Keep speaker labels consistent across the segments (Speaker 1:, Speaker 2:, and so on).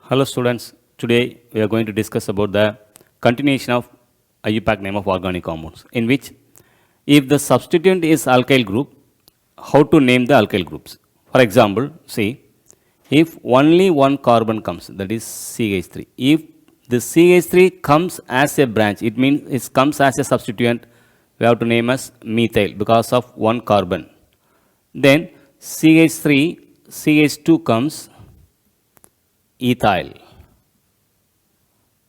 Speaker 1: Hello students, today we are going to discuss about the continuation of IUPAC name of organic compounds, in which if the substituent is alkyl group, how to name the alkyl groups. For example, see, if only one carbon comes, that is CH3. If the CH3 comes as a branch, it means it comes as a substituent, we have to name as methyl because of one carbon. Then CH3, CH2 comes ethyl.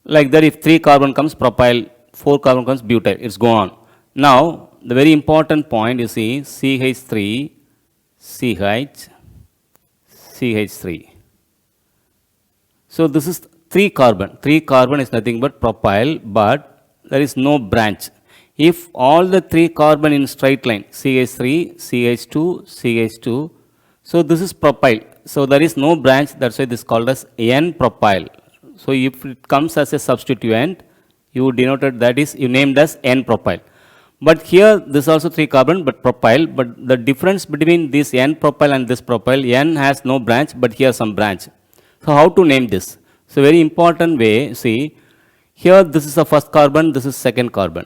Speaker 1: Like that, if 3 carbon comes propyl, 4 carbon comes butyl, it's go on. Now, the very important point you see CH3, CH, CH3. So, this is 3 carbon. 3 carbon is nothing but propyl, but there is no branch. If all the 3 carbon in straight line, CH3, CH2, CH2, so this is propyl. So there is no branch, that's why this is called as N-propyl. So if it comes as a substituent, you denoted that is, you named as N-propyl. But here, this is also 3 carbon, but propyl, but the difference between this N-propyl and this propyl, N has no branch, but here some branch. So how to name this? So very important way, see, here this is the first carbon, this is second carbon.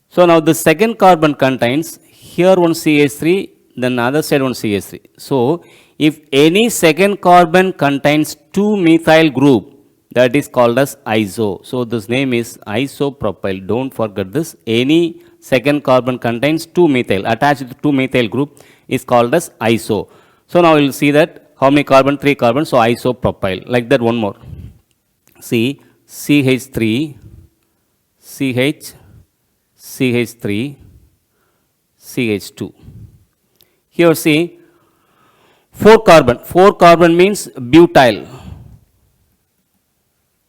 Speaker 1: So now the second carbon contains, here one CH3, then other side one CH3. So if any second carbon contains 2 methyl group, that is called as iso. So this name is isopropyl. Don't forget this. Any second carbon contains 2 methyl. Attached to 2 methyl group is called as iso. So now we'll see that how many carbon? 3 carbon. So isopropyl. Like that one more. See CH3, CH, CH3, CH2. Here see 4 carbon. 4 carbon means butyl.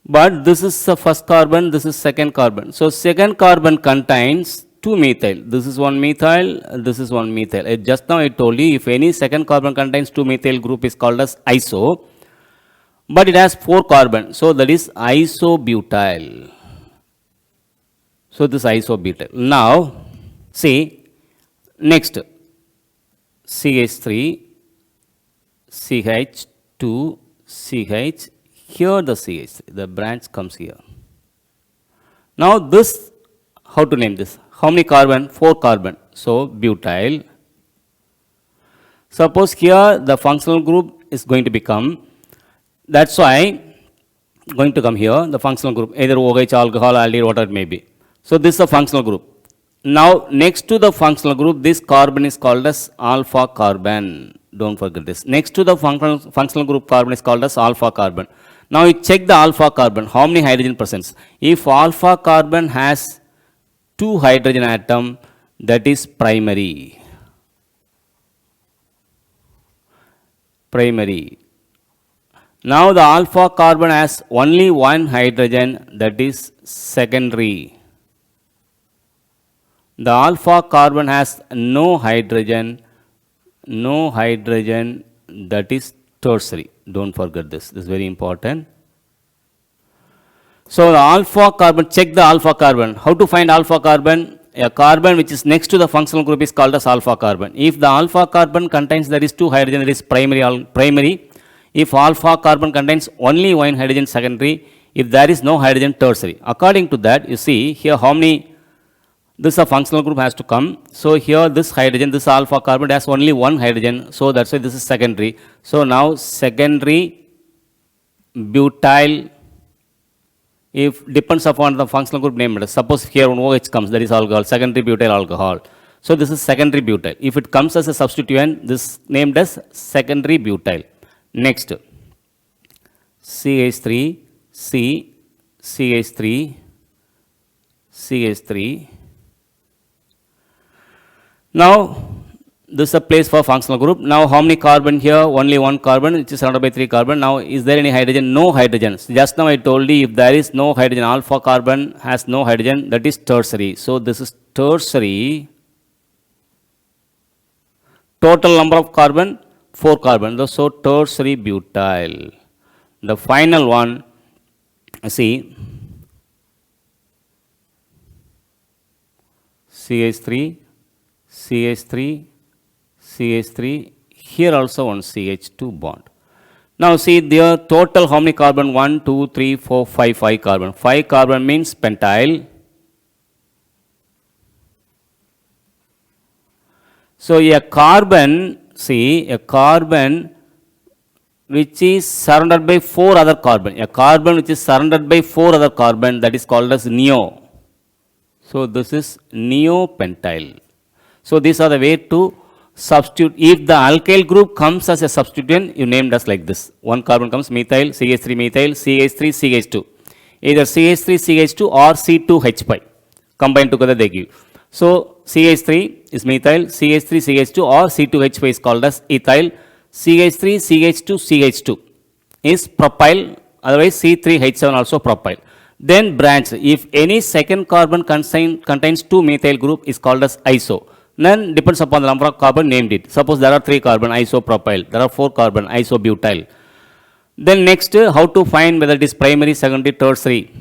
Speaker 1: But this is the first carbon, this is second carbon. So second carbon contains 2 methyl. This is one methyl, this is one methyl. Just now I told you if any second carbon contains 2 methyl group is called as iso. But it has 4 carbon. So that is isobutyl. So this isobutyl. Now see next CH3, CH2, CH, here the CH3, the branch comes here. Now this, how to name this? How many carbon? 4 carbon. So butyl. Suppose here the functional group is going to become, that's why going to come here, the functional group, either OH, alcohol, aldehyde, whatever it may be. So this is a functional group. Now next to the functional group, this carbon is called as alpha carbon. Don't forget this. Next to the functional group carbon is called as alpha carbon. Now you check the alpha carbon, how many hydrogen presents? If alpha carbon has 2 hydrogen atom, that is primary. Primary. Now the alpha carbon has only 1 hydrogen, that is secondary. The alpha carbon has no hydrogen, that is tertiary. Don't forget this. This is very important. So the alpha carbon, check the alpha carbon. How to find alpha carbon? A carbon which is next to the functional group is called as alpha carbon. If the alpha carbon contains there is 2 hydrogen, that is primary. If alpha carbon contains only 1 hydrogen, secondary. If there is no hydrogen, tertiary. According to that, you see here how many, this a functional group has to come. So here this hydrogen, this alpha carbon has only 1 hydrogen. So that's why this is secondary. So now secondary butyl, if depends upon the functional group name. Suppose here one OH comes, that is alcohol, secondary butyl alcohol. So this is secondary butyl. If it comes as a substituent, this named as secondary butyl. Next, CH3, C, CH3, CH3. Now, this is a place for functional group. Now, how many carbon here? Only 1 carbon, which is surrounded by 3 carbon. Now, is there any hydrogen? No hydrogen. Just now I told you if there is no hydrogen, alpha carbon has no hydrogen, that is tertiary. So, this is tertiary. Total number of carbon, 4 carbon. So, tertiary butyl. The final one, see, CH3, CH3, CH3, here also one CH2 bond. Now see their total how many carbon? 1, 2, 3, 4, 5, 5 carbon. 5 carbon means pentyl. So a carbon, see a carbon which is surrounded by 4 other carbon. A carbon which is surrounded by 4 other carbon, that is called as neo. So this is neopentyl. So these are the way to substitute. If the alkyl group comes as a substituent, you named as like this. One carbon comes methyl, CH3 methyl, CH3 CH2. Either CH3 CH2 or C2H5. Combined together they give. So CH3 is methyl, CH3 CH2 or C2H5 is called as ethyl. CH3 CH2 CH2 is propyl, otherwise C3H7 also propyl. Then branch, if any second carbon contains 2 methyl group is called as iso. Then depends upon the number of carbon named it. Suppose there are 3 carbon isopropyl, there are 4 carbon isobutyl. Then next, how to find whether it is primary, secondary, tertiary.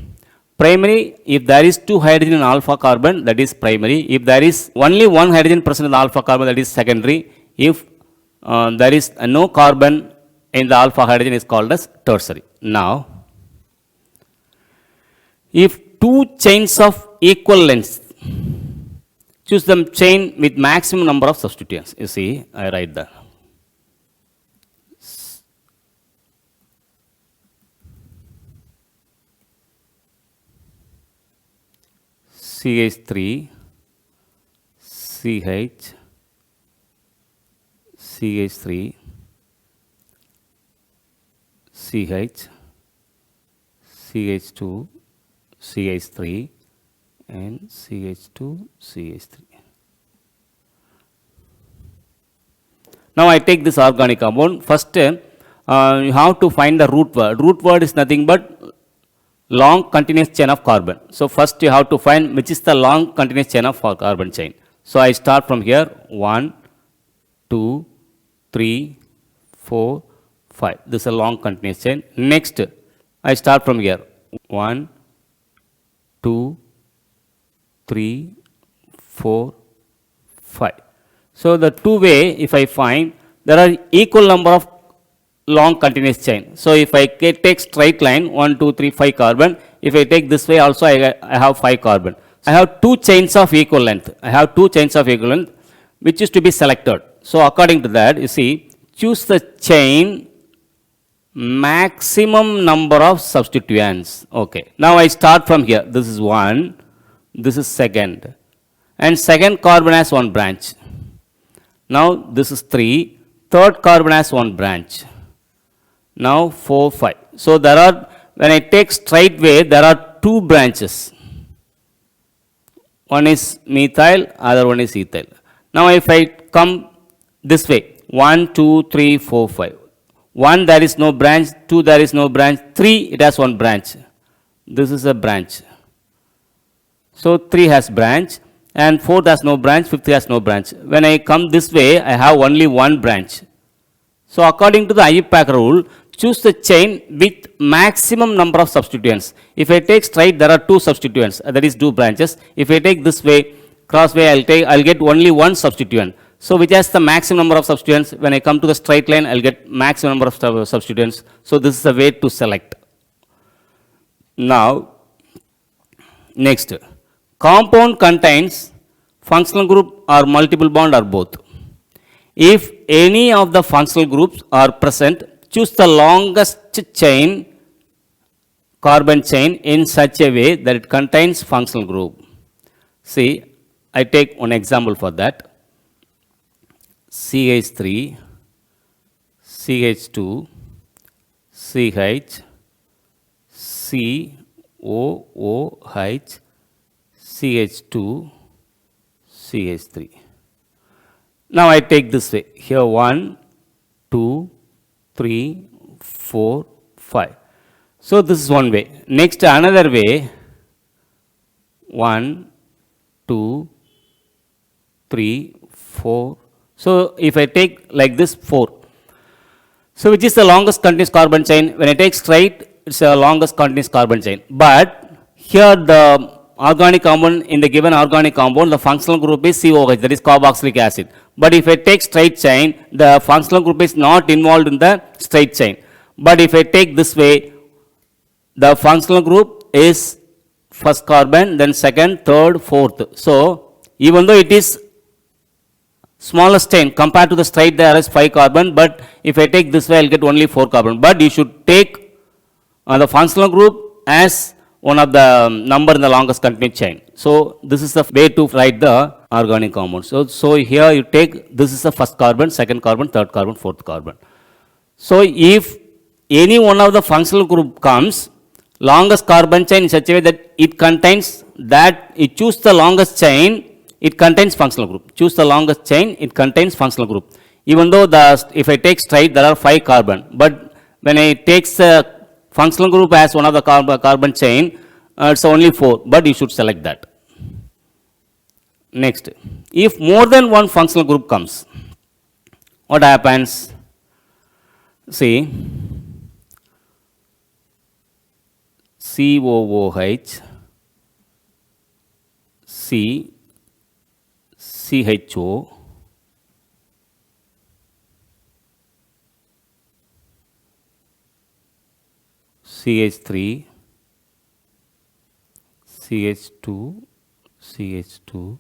Speaker 1: Primary, if there is 2 hydrogen in alpha carbon, that is primary. If there is only 1 hydrogen present in the alpha carbon, that is secondary. If there is no carbon in the alpha hydrogen, is called as tertiary. Now, if 2 chains of equal length, choose the chain with maximum number of substituents. You see, I write that. CH3, CH, CH3, CH, CH2, CH3 and CH2, CH3. Now I take this organic compound. First, you have to find the root word. Root word is nothing but long continuous chain of carbon. So first you have to find which is the long continuous chain of carbon chain. So I start from here 1, 2, 3, 4, 5. This is a long continuous chain. Next I start from here 1, 2, 3, 4, 5. So the two way, if I find there are equal number of long continuous chain. So if I take straight line 1, 2, 3, 5 carbon, if I take this way also I have 5 carbon. I have 2 chains of equal length. I have 2 chains of equal length which is to be selected. So according to that, you see, choose the chain maximum number of substituents. Okay. Now I start from here. This is 1, this is second, and second carbon has 1 branch. Now this is 3, third carbon has 1 branch. Now 4, 5. So there are, when I take straight way, there are 2 branches. One is methyl, other one is ethyl. Now if I come this way, 1, 2, 3, 4, 5. 1 there is no branch, 2 there is no branch, 3 it has 1 branch. This is a branch. So 3 has branch and 4th has no branch, 5th has no branch. When I come this way, I have only 1 branch. So according to the IUPAC rule, choose the chain with maximum number of substituents. If I take straight, there are 2 substituents, that is 2 branches. If I take this way, cross way, I'll get only 1 substituent. So which has the maximum number of substituents? When I come to the straight line, I'll get maximum number of substituents. So this is a way to select. Now, next, compound contains functional group or multiple bond or both. If any of the functional groups are present, choose the longest chain, carbon chain in such a way that it contains functional group. See, I take one example for that. CH3, CH2, CH, COOH, CH2, CH3. Now I take this way. Here 1, 2, 3, 4, 5. So this is one way. Next another way. 1, 2, 3, 4. So if I take like this 4. So which is the longest continuous carbon chain? When I take straight, it's the longest continuous carbon chain. But here the organic compound, in the given organic compound, the functional group is COH, that is carboxylic acid. But if I take straight chain, the functional group is not involved in the straight chain. But if I take this way, the functional group is first carbon, then second, third, fourth. So even though it is smallest chain compared to the straight there is 5 carbon, but if I take this way I'll get only 4 carbon. But you should take the functional group as one of the number in the longest continuous chain. So this is the way to write the organic compound. So here you take, this is the first carbon, second carbon, third carbon, fourth carbon. So if any one of the functional group comes, longest carbon chain in such a way that it contains, that you choose the longest chain, it contains functional group. Choose the longest chain, it contains functional group. Even though if I take straight, there are 5 carbon, but when I take the functional group as one of the carbon chain, it's only 4, but you should select that. Next, if more than one functional group comes, what happens? See, COOH, CHO, CH3, CH2, CH2,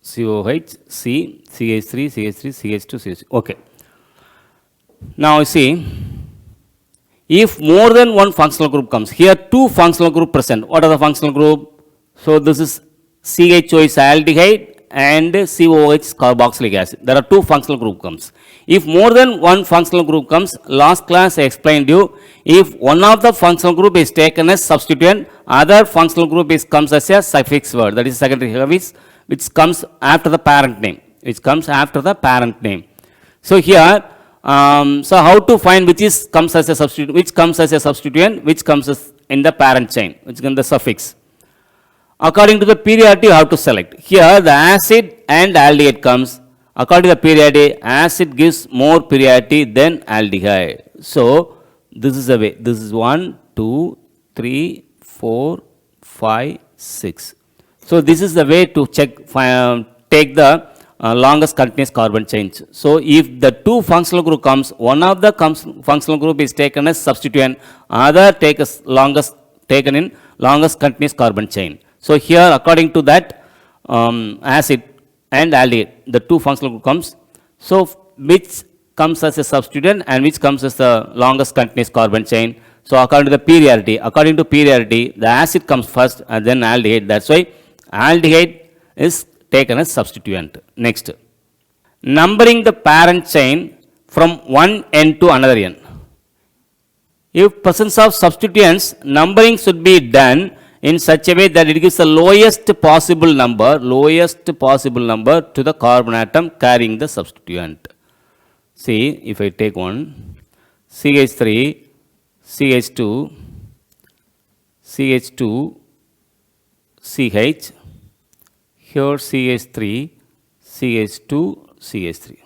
Speaker 1: COH, C, CH3, CH3, CH2, CH2. Okay. Now you see, if more than one functional group comes, here 2 functional group present. What are the functional group? So this is CHO is aldehyde and COH is carboxylic acid. There are 2 functional group comes. If more than one functional group comes, last class I explained you, if one of the functional group is taken as substituent, other functional group comes as a suffix word, that is secondary suffix, which comes after the parent name. So here, so how to find which comes as a substituent, which comes as a substituent, which comes as in the parent chain, which is in the suffix. According to the periodicity, you have to select. Here the acid and aldehyde comes. According to the periodicity, acid gives more periodicity than aldehyde. So this is the way. This is 1, 2, 3, 4, 5, 6. So this is the way to check, take the longest continuous carbon chains. So if the 2 functional group comes, one of the functional group is taken as substituent, other taken in longest continuous carbon chain. So here according to that acid and aldehyde, the 2 functional group comes. So which comes as a substituent and which comes as the longest continuous carbon chain. So according to periodicity, the acid comes first and then aldehyde. That's why aldehyde is taken as substituent. Next, numbering the parent chain from one end to another end. If presence of substituents, numbering should be done in such a way that it gives the lowest possible number to the carbon atom carrying the substituent. See, if I take one, CH3, CH2, CH2, CH, here CH3, CH2, CH3.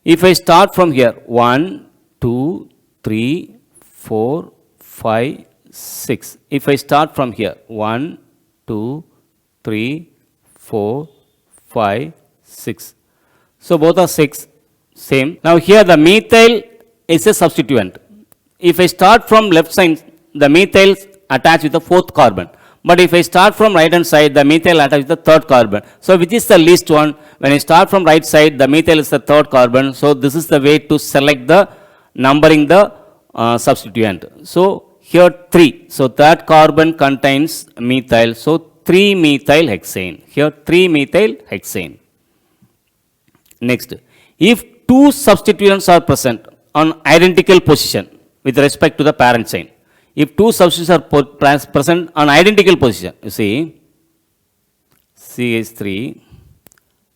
Speaker 1: If I start from here, 1, 2, 3, 4, 5, 6. If I start from here, 1, 2, 3, 4, 5, 6. So both are 6, same. Now here the methyl is a substituent. If I start from left side, the methyl is attached with the 4th carbon. But if I start from right hand side, the methyl attached with the 3rd carbon. So which is the least one? When I start from right side, the methyl is the 3rd carbon. So this is the way to select the numbering the substituent. So here 3. So that carbon contains methyl. So 3 methyl hexane. Here 3 methyl hexane. Next, if 2 substituents are present on identical position with respect to the parent chain. If 2 substituents are present on identical position, you see, CH3,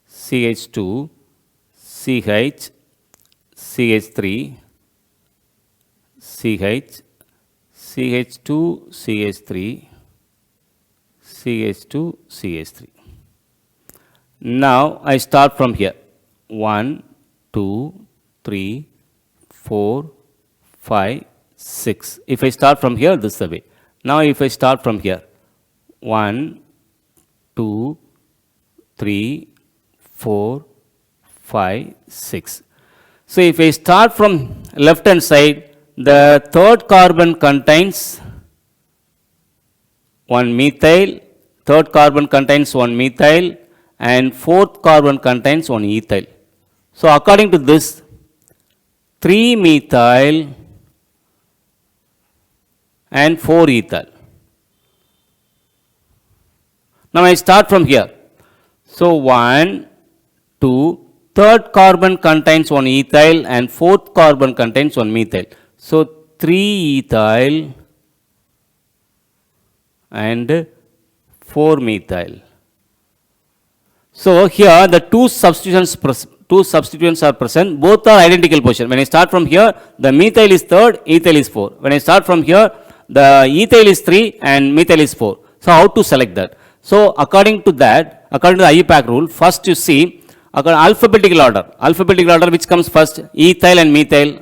Speaker 1: CH2, CH, CH3, CH, CH2, CH3, CH2, CH3. Now I start from here. 1, 2, 3, 4, 5, 6. If I start from here, this is the way. Now if I start from here, 1, 2, 3, 4, 5, 6. So if I start from left hand side, the third carbon contains one methyl, third carbon contains one methyl, and fourth carbon contains one ethyl. So according to this, 3 methyl and 4 ethyl. Now I start from here. So 1, 2, third carbon contains one ethyl and fourth carbon contains one methyl. So 3 ethyl and 4 methyl. So here the two substituents are present, both are identical position. When I start from here, the methyl is third, ethyl is 4. When I start from here, the ethyl is 3 and methyl is 4. So how to select that? So according to that, according to the IUPAC rule, first you see alphabetical order which comes first, ethyl and methyl.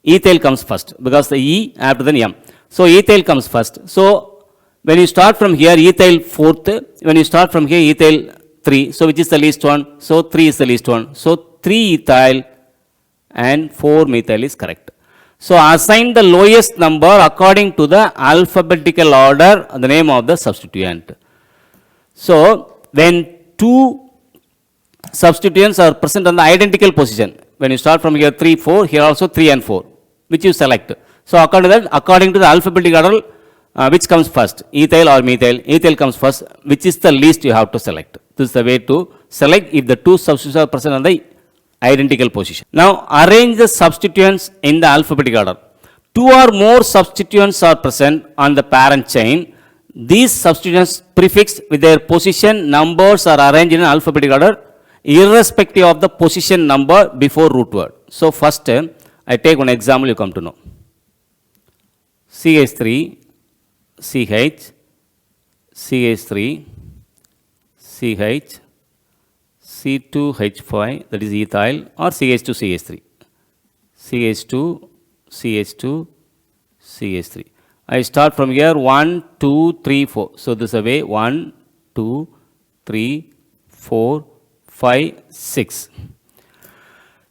Speaker 1: Ethyl comes first because the E after the M. So ethyl comes first. So when you start from here, ethyl fourth. When you start from here, ethyl 3. So which is the least one? So 3 is the least one. So 3 ethyl and 4 methyl is correct. So assign the lowest number according to the alphabetical order, the name of the substituent. So when two substituents are present on the identical position, when you start from here 3, 4, here also 3 and 4, which you select. So according to that, according to the alphabetical order, which comes first, ethyl or methyl? Ethyl comes first, which is the least you have to select. This is the way to select if the two substituents are present on the identical position. Now arrange the substituents in the alphabetical order. 2 or more substituents are present on the parent chain. These substituents prefixed with their position numbers are arranged in alphabetical order irrespective of the position number before root word. So first I take one example, you come to know. CH3, CH, CH3, CH, C2H5, that is ethyl, or CH2CH3, CH2, CH2, CH3. I start from here 1, 2, 3, 4. So this is the way 1, 2, 3, 4, 5, 6.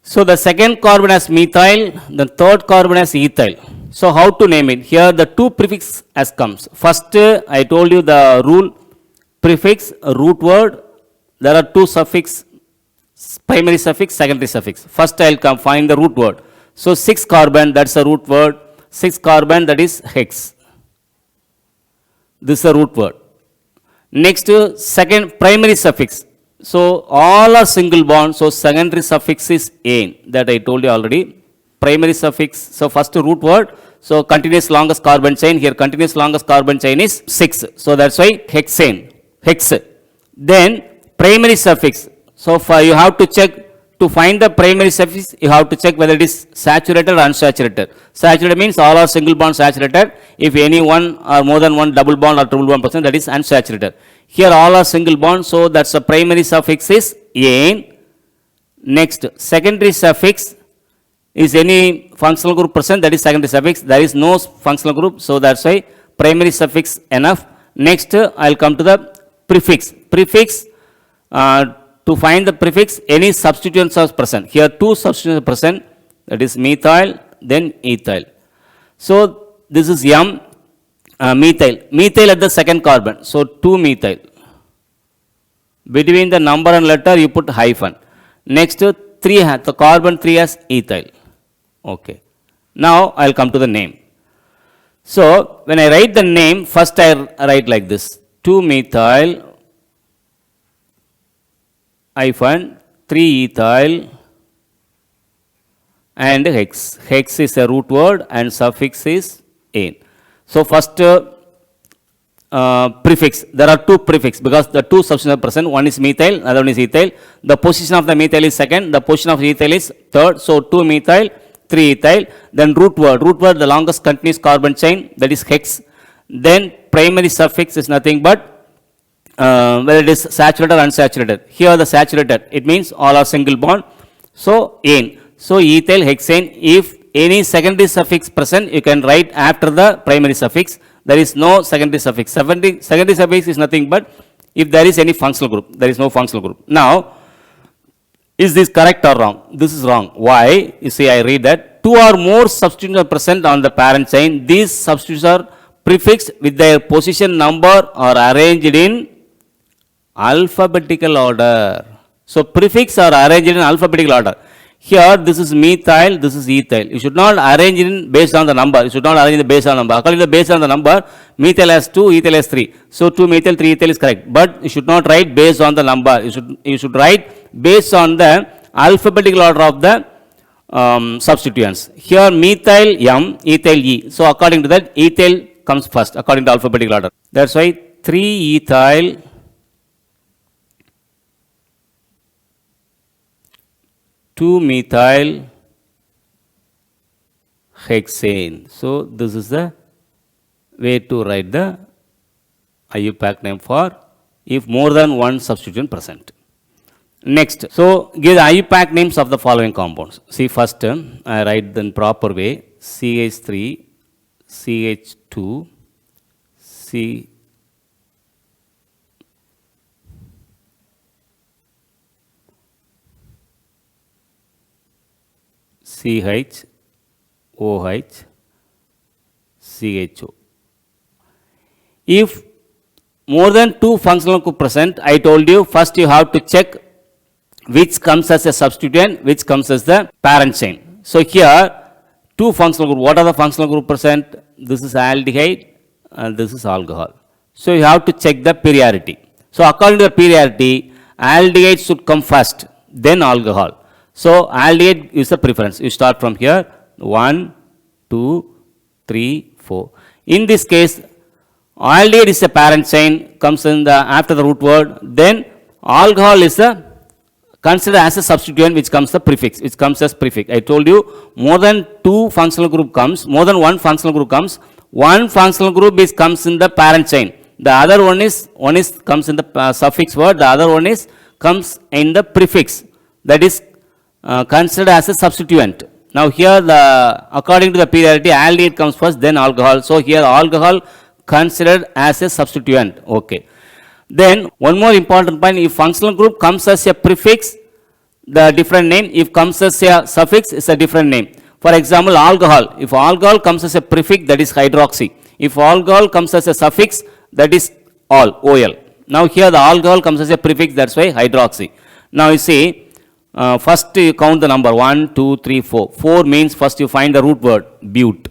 Speaker 1: So the second carbon has methyl, the third carbon has ethyl. So how to name it? Here the two prefix as comes. First I told you the rule, prefix, root word. There are two suffix, primary suffix, secondary suffix. First I will find the root word. So 6 carbon, that's the root word. 6 carbon, that is hex. This is a root word. Next second primary suffix. So all are single bond. So secondary suffix is ane. That I told you already. Primary suffix. So first root word. So continuous longest carbon chain. Here continuous longest carbon chain is 6. So that's why hexane. Hex. Then primary suffix. So you have to check. To find the primary suffix, you have to check whether it is saturated or unsaturated. Saturated means all are single bond saturated. If any one or more than one double bond or triple bond present, that is unsaturated. Here all are single bond, so that's the primary suffix is ane. Next, secondary suffix is any functional group present, that is secondary suffix. There is no functional group, so that's why primary suffix enough. Next, I will come to the prefix. Prefix. To find the prefix, any substituents are present. Here two substituents are present, that is methyl, then ethyl. So this is M, methyl. Methyl at the second carbon, so 2 methyl. Between the number and letter you put hyphen. Next 3, the carbon 3 has ethyl. Okay. Now I will come to the name. So when I write the name, first I write like this, 2 methyl hyphen 3 ethyl and hex. Hex is a root word and suffix is ane. So first prefix, there are two prefix because the two substances are present. One is methyl, another one is ethyl. The position of the methyl is second, the position of ethyl is third. So 2 methyl, 3 ethyl. Then root word, the longest continuous carbon chain, that is hex. Then primary suffix is nothing but whether it is saturated or unsaturated. Here the saturated, it means all are single bond. So ane. So ethyl, hexane. If any secondary suffix present, you can write after the primary suffix. There is no secondary suffix. Secondary suffix is nothing but if there is any functional group. There is no functional group. Now, is this correct or wrong? This is wrong. Why? You see, I read that two or more substituents are present on the parent chain. These substituents are prefixed with their position number or arranged in alphabetical order. So, prefix are arranged in alphabetical order. Here, this is methyl, this is ethyl. You should not arrange it in based on the number. You should not arrange it based on number. According to the based on the number, methyl has 2, ethyl has 3. So, 2 methyl, 3 ethyl is correct. But you should not write based on the number. You should write based on the alphabetical order of the substituents. Here, methyl M, ethyl E. So, according to that, ethyl comes first, according to alphabetical order. That's why 3 ethyl 2 methyl hexane. So, this is the way to write the IUPAC name for if more than one substituent present. Next, so give the IUPAC names of the following compounds. See, first I write in proper way CH3, CH2, CH, OH, CHO. If more than 2 functional group present, I told you first you have to check which comes as a substituent, which comes as the parent chain. So here 2 functional group. What are the functional group present? This is aldehyde and this is alcohol. So you have to check the priority. So according to the priority, aldehyde should come first, then alcohol. So, aldehyde is the preference. You start from here 1, 2, 3, 4. In this case, aldehyde is a parent chain, comes in the after the root word. Then alcohol is considered as a substituent, which comes the prefix, which comes as prefix. I told you more than 2 functional group comes, more than 1 functional group comes. One functional group comes in the parent chain. The other one is comes in the suffix word. The other one comes in the prefix. That is considered as a substituent. Now here according to the priority, aldehyde comes first, then alcohol. So here alcohol considered as a substituent. Okay. Then one more important point, if functional group comes as a prefix, the different name. If comes as a suffix, it's a different name. For example, alcohol. If alcohol comes as a prefix, that is hydroxy. If alcohol comes as a suffix, that is OL. Now here the alcohol comes as a prefix, that's why hydroxy. Now you see, first you count the number 1, 2, 3, 4. 4 means first you find the root word but.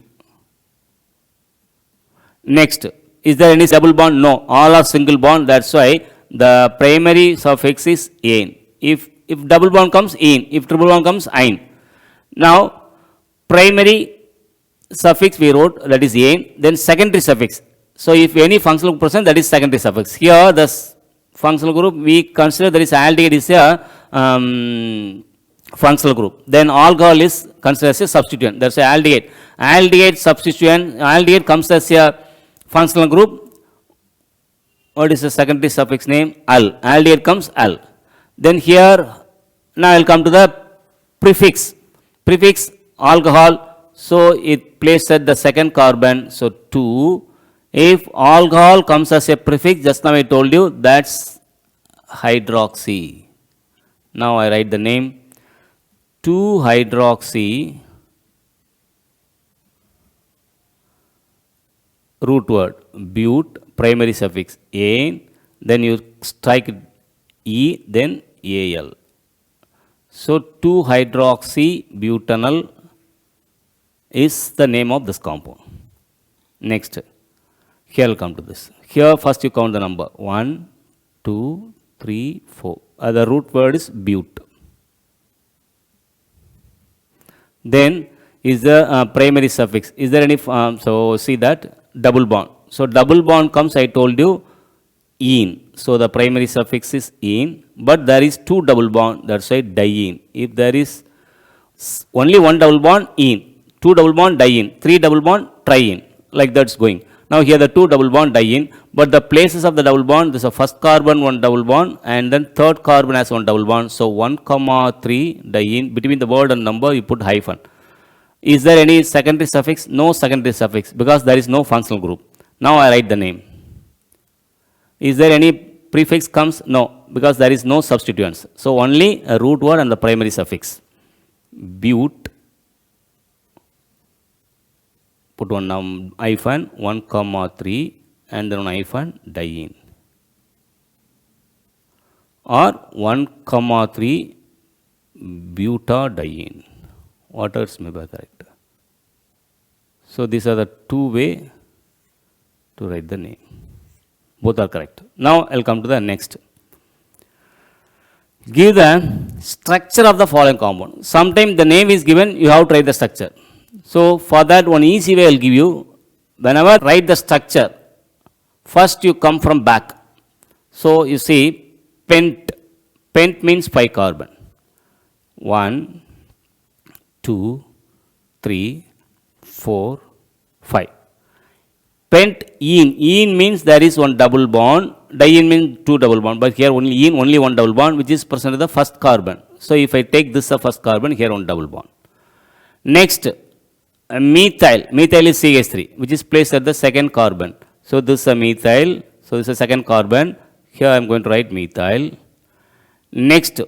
Speaker 1: Next, is there any double bond? No, all are single bond. That's why the primary suffix is ane. If double bond comes ene, if triple bond comes ine. Now primary suffix we wrote, that is ane. Then secondary suffix. So if any functional group present, that is secondary suffix. Here the functional group we consider that is aldehyde is a functional group. Then alcohol is considered as a substituent. That's a aldehyde. Aldehyde substituent. Aldehyde comes as a functional group. What is the secondary suffix name? Al. Aldehyde comes al. Then here now I will come to the prefix. Prefix alcohol. So it placed at the second carbon. So 2. If alcohol comes as a prefix, just now I told you that's hydroxy. Now I write the name 2-hydroxy, root word but, primary suffix ane, then you strike E, then Al. So 2-hydroxy butanol is the name of this compound. Next, here I'll come to this. Here first you count the number 1, 2, 3, 4. The root word is but. Then is the primary suffix. Is there any, so see that double bond. So double bond comes, I told you, ene. So the primary suffix is ene, but there is 2 double bond, that's why diene. If there is only 1 double bond, ene. 2 double bond, diene. 3 double bond, triene. Like that's going. Now here the 2 double bond diene, but the places of the double bond, this is a first carbon 1 double bond and then third carbon has 1 double bond. So 1, 3 diene, between the word and number you put hyphen. Is there any secondary suffix? No secondary suffix because there is no functional group. Now I write the name. Is there any prefix comes? No, because there is no substituents. So only a root word and the primary suffix. But, put one hyphen, 1 comma 3, and then one hyphen, diene. Or 1 comma 3, butadiene. What else may be correct? So these are the two ways to write the name. Both are correct. Now I'll come to the next. Give the structure of the following compound. Sometimes the name is given, you have to write the structure. So for that, one easy way I'll give you. Whenever write the structure, first you come from back. So you see pent. Pent means 5 carbon. 1, 2, 3, 4, 5. Pentene. Ene means there is one double bond. Diene means 2 double bond. But here only ene, only one double bond, which is present in the first carbon. So if I take this first carbon, here one double bond. Next, methyl. Methyl is CH3, which is placed at the second carbon. So this is a methyl. So this is a second carbon. Here I am going to write methyl. Next,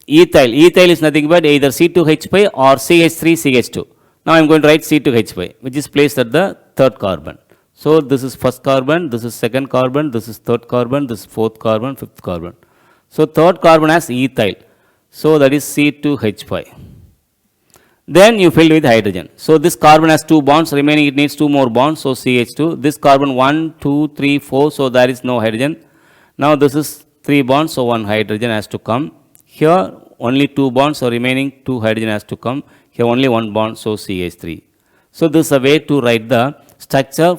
Speaker 1: ethyl. Ethyl is nothing but either C2H5 or CH3CH2. Now I am going to write C2H5, which is placed at the third carbon. So this is first carbon, this is second carbon, this is third carbon, this is fourth carbon, fifth carbon. So third carbon has ethyl. So that is C2H5. Then you fill with hydrogen. So this carbon has 2 bonds, remaining it needs 2 more bonds, so CH2. This carbon 1, 2, 3, 4, so there is no hydrogen. Now this is 3 bonds, so 1 hydrogen has to come. Here only 2 bonds, so remaining 2 hydrogen has to come. Here only 1 bond, so CH3. So this is a way to write the structure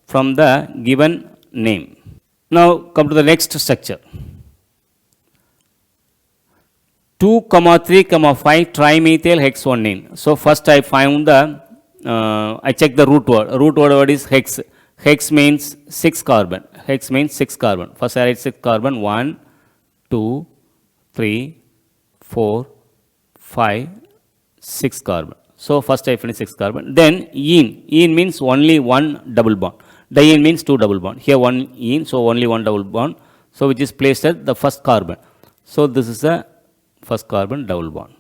Speaker 1: from the given name. Now come to the next structure. 2, 3, 5 trimethyl hexonine. So first I found the, I check the root word. Root word is hex. Hex means 6 carbon. Hex means 6 carbon. First I write 6 carbon. 1, 2, 3, 4, 5, 6 carbon. So first I finish 6 carbon. Then ene. Ene means only 1 double bond. Diene means 2 double bond. Here 1 ene, so only 1 double bond. So which is placed at the first carbon. So this is the first carbon double bond.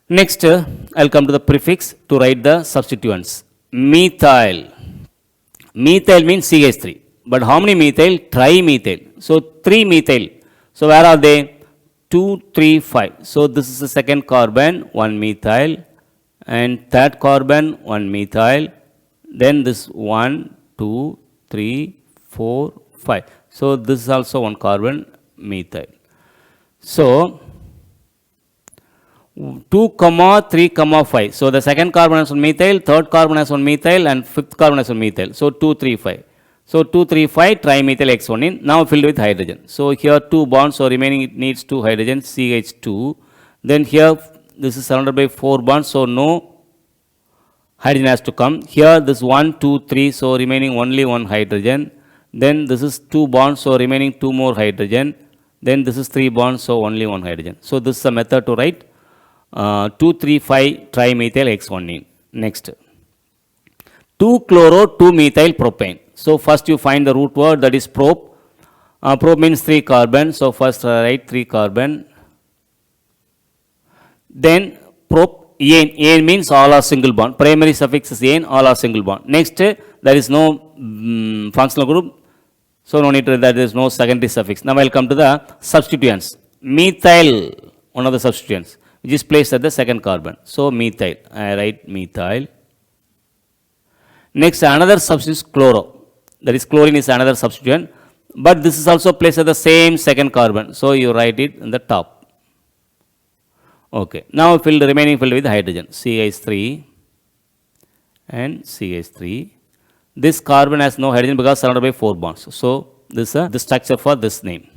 Speaker 1: Next, I'll come to the prefix to write the substituents. Methyl. Methyl means CH3. But how many methyl? Trimethyl. So 3 methyl. So where are they? 2, 3, 5. So this is the second carbon, 1 methyl. And third carbon, 1 methyl. Then this 1, 2, 3, 4, 5. So this is also 1 carbon methyl. So 2, 3, 5. So the second carbon has 1 methyl, third carbon has 1 methyl, and fifth carbon has 1 methyl. So 2, 3, 5. So 2, 3, 5 trimethyl hexonine. Now filled with hydrogen. So here 2 bonds, so remaining it needs 2 hydrogen, CH2. Then here this is surrounded by 4 bonds, so no hydrogen has to come. Here this 1, 2, 3, so remaining only 1 hydrogen. Then this is 2 bonds, so remaining 2 more hydrogen. Then this is 3 bonds, so only 1 hydrogen. So this is a method to write 2, 3, 5 trimethyl hexonine. Next, 2-chloro-2-methyl propane. So first you find the root word, that is prop. Prop means 3 carbon. So first write 3 carbon. Then prop. Ane means all are single bond. Primary suffix is ane, all are single bond. Next, there is no functional group, so no need to, there is no secondary suffix. Now I will come to the substituents. Methyl, one of the substituents, which is placed at the second carbon. So methyl, I write methyl. Next, another substituent is chloro. That is chlorine is another substituent, but this is also placed at the same second carbon. So you write it in the top. Okay, now fill the remaining filled with hydrogen, CH3 and CH3. This carbon has no hydrogen because surrounded by 4 bonds. So this is the structure for this name.